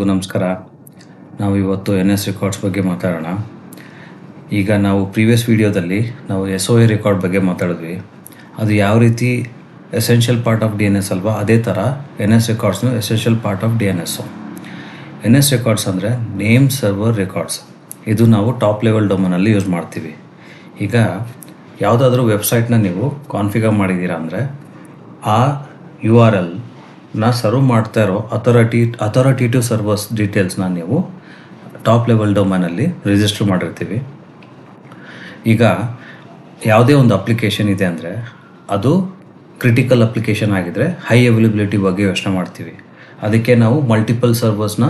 ನಮಸ್ಕಾರ. ನಾವು ಇವತ್ತು NS ರೆಕಾರ್ಡ್ಸ್ ಬಗ್ಗೆ ಮಾತಾಡೋಣ. ಈಗ ನಾವು ಪ್ರೀವಿಯಸ್ ವಿಡಿಯೋದಲ್ಲಿ ನಾವು SOA ರೆಕಾರ್ಡ್ ಬಗ್ಗೆ ಮಾತಾಡಿದ್ವಿ. ಅದು ಯಾವ ರೀತಿ ಎಸೆನ್ಷಿಯಲ್ ಪಾರ್ಟ್ ಆಫ್ DNS ಅಲ್ವಾ, ಅದೇ ಥರ NS ರೆಕಾರ್ಡ್ಸ್ನು essential part of DNS. NS records ಅಂದರೆ ನೇಮ್ ಸರ್ವರ್ ರೆಕಾರ್ಡ್ಸ್. ಇದು ನಾವು ಟಾಪ್ ಲೆವೆಲ್ ಡೊಮೇನಲ್ಲಿ ಯೂಸ್ ಮಾಡ್ತೀವಿ. ಈಗ ಯಾವುದಾದ್ರೂ ವೆಬ್ಸೈಟ್ನ ನೀವು ಕಾನ್ಫಿಗರ್ ಮಾಡಿದ್ದೀರಾ ಅಂದರೆ ಆ URLನ ಸರ್ವ್ ಮಾಡ್ತಾ ಇರೋ ಅಥಾರಿಟೇಟಿವ್ ಸರ್ವರ್ಸ್ ಡೀಟೇಲ್ಸ್ನ ನೀವು ಟಾಪ್ ಲೆವೆಲ್ ಡೊಮೇನಲ್ಲಿ ರಿಜಿಸ್ಟರ್ ಮಾಡಿರ್ತೀವಿ. ಈಗ ಯಾವುದೇ ಒಂದು ಅಪ್ಲಿಕೇಶನ್ ಇದೆ ಅಂದರೆ ಅದು ಕ್ರಿಟಿಕಲ್ ಅಪ್ಲಿಕೇಶನ್ ಆಗಿದ್ದರೆ ಹೈ ಅವೈಲಬಿಲಿಟಿ ಬಗ್ಗೆ ಯೋಚನೆ ಮಾಡ್ತೀವಿ. ಅದಕ್ಕೆ ನಾವು ಮಲ್ಟಿಪಲ್ ಸರ್ವರ್ಸ್ನ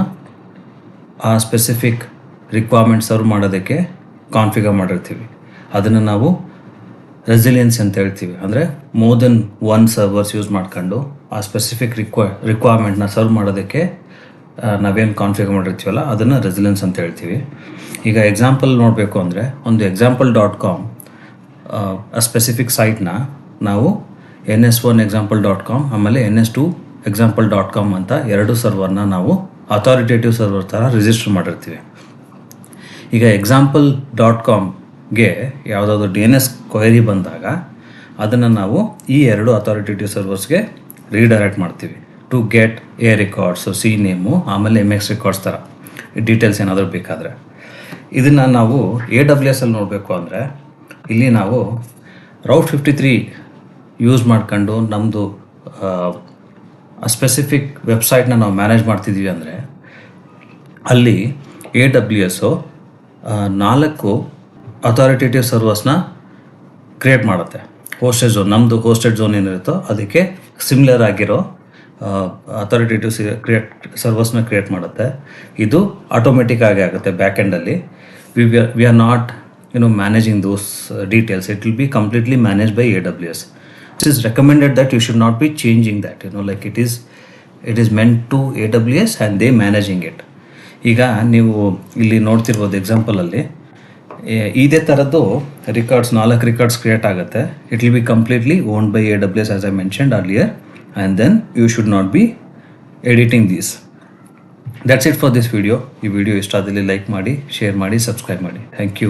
ಆ ಸ್ಪೆಸಿಫಿಕ್ ರಿಕ್ವೈರ್ಮೆಂಟ್ ಸರ್ವ್ ಮಾಡೋದಕ್ಕೆ ಕಾನ್ಫಿಗರ್ ಮಾಡಿರ್ತೀವಿ. ಅದನ್ನು ನಾವು ರೆಸಿಲಿಯನ್ಸ್ ಅಂತ ಹೇಳ್ತೀವಿ. ಅಂದರೆ more than one servers use ಮಾಡ್ಕೊಂಡು ಆ ಸ್ಪೆಸಿಫಿಕ್ ರಿಕ್ವೈರ್ಮೆಂಟ್ನ ಸರ್ವ್ ಮಾಡೋದಕ್ಕೆ ನಾವೇನು ಕಾನ್ಫಿಗರ್ ಮಾಡಿರ್ತೀವಲ್ಲ ಅದನ್ನು ರೆಸಿಲಿಯನ್ಸ್ ಅಂತ ಹೇಳ್ತೀವಿ. ಈಗ ಎಕ್ಸಾಂಪಲ್ ನೋಡಬೇಕು ಅಂದರೆ ಒಂದು example.com ಆ ಸ್ಪೆಸಿಫಿಕ್ ಸೈಟ್ನ ನಾವು NS1example.com ಆಮೇಲೆ NS2example.com ಅಂತ ಎರಡು ಸರ್ವರ್ನ ನಾವು ಅಥಾರಿಟೇಟಿವ್ ಸರ್ವರ್ ಥರ ರಿಜಿಸ್ಟರ್ ಮಾಡಿರ್ತೀವಿ. ಈಗ example.comಗೆ ಯಾವುದಾದ್ರು DNS ಕ್ವೈರಿ ಬಂದಾಗ ಅದನ್ನು ನಾವು ಈ ಎರಡು ಅಥಾರಿಟೇಟಿವ್ ಸರ್ವರ್ಸ್ಗೆ ರೀಡೈರೆಕ್ಟ್ ಮಾಡ್ತೀವಿ to get A records, C name, ಆಮೇಲೆ MX ರೆಕಾರ್ಡ್ಸ್ ಥರ ಡೀಟೇಲ್ಸ್ ಏನಾದರೂ ಬೇಕಾದರೆ. ಇದನ್ನು ನಾವು AWS ಅಲ್ಲಿ ನೋಡಬೇಕು ಅಂದರೆ ಇಲ್ಲಿ ನಾವು Route 53 ಯೂಸ್ ಮಾಡ್ಕೊಂಡು ನಮ್ಮದು ಸ್ಪೆಸಿಫಿಕ್ ವೆಬ್ಸೈಟ್ನ ನಾವು ಮ್ಯಾನೇಜ್ ಮಾಡ್ತಿದ್ದೀವಿ ಅಂದರೆ ಅಲ್ಲಿ AWS 4 ಅಥಾರಿಟೇಟಿವ್ ಸರ್ವರ್ಸ್ನ ಕ್ರಿಯೇಟ್ ಮಾಡುತ್ತೆ. ಹೋಸ್ಟೆಡ್ ಝೋನ್, ನಮ್ಮದು ಹೋಸ್ಟೆಡ್ ಝೋನ್ ಏನಿರುತ್ತೋ ಅದಕ್ಕೆ ಸಿಮಿಲರ್ ಆಗಿರೋ ಅಥಾರಿಟೇಟಿವ್ ಸರ್ವರ್ಸ್ನ ಕ್ರಿಯೇಟ್ ಮಾಡುತ್ತೆ. ಇದು ಆಟೋಮೆಟಿಕ್ ಆಗುತ್ತೆ ಬ್ಯಾಕ್ ಎಂಡಲ್ಲಿ. We are not managing those details. It will be completely manage by AWS. It is recommended that you should not be changing that. Like it is meant to AWS and they managing it. ಈಗ ನೀವು ಇಲ್ಲಿ ನೋಡ್ತಿರ್ಬೋದು ಎಕ್ಸಾಂಪಲಲ್ಲಿ ಇದೇ ಥರದ್ದು ನಾಲ್ಕು records create ಆಗುತ್ತೆ. It will be completely owned by AWS as I mentioned earlier, and then you should not be editing these. That's it for this video. ಈ ವಿಡಿಯೋ ಇಷ್ಟ ಆದಲ್ಲಿ ಲೈಕ್ ಮಾಡಿ, ಶೇರ್ ಮಾಡಿ, ಸಬ್ಸ್ಕ್ರೈಬ್ ಮಾಡಿ. Thank you.